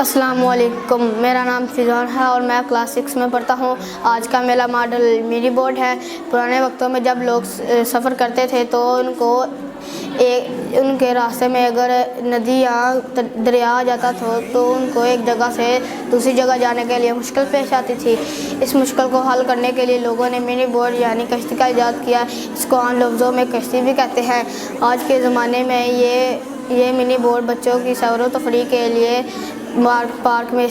अस्सलामुअलैकुम, मेरा नाम फिज़ान है और मैं क्लास 6 में पढ़ता हूँ। आज का मेरा मॉडल मिनी बोट है। पुराने वक्तों में जब लोग सफ़र करते थे तो उनके रास्ते में अगर नदी या दरिया आ जाता था तो उनको एक जगह से दूसरी जगह जाने के लिए मुश्किल पेश आती थी। इस मुश्किल को हल करने के लिए लोगों ने मिनी बोट यानी कश्ती का इजाद किया। इसको आम लफ्ज़ों में कश्ती भी कहते हैं। आज के ज़माने में ये मिनी बोट बच्चों की सैर व तफरीह के लिए पार्क में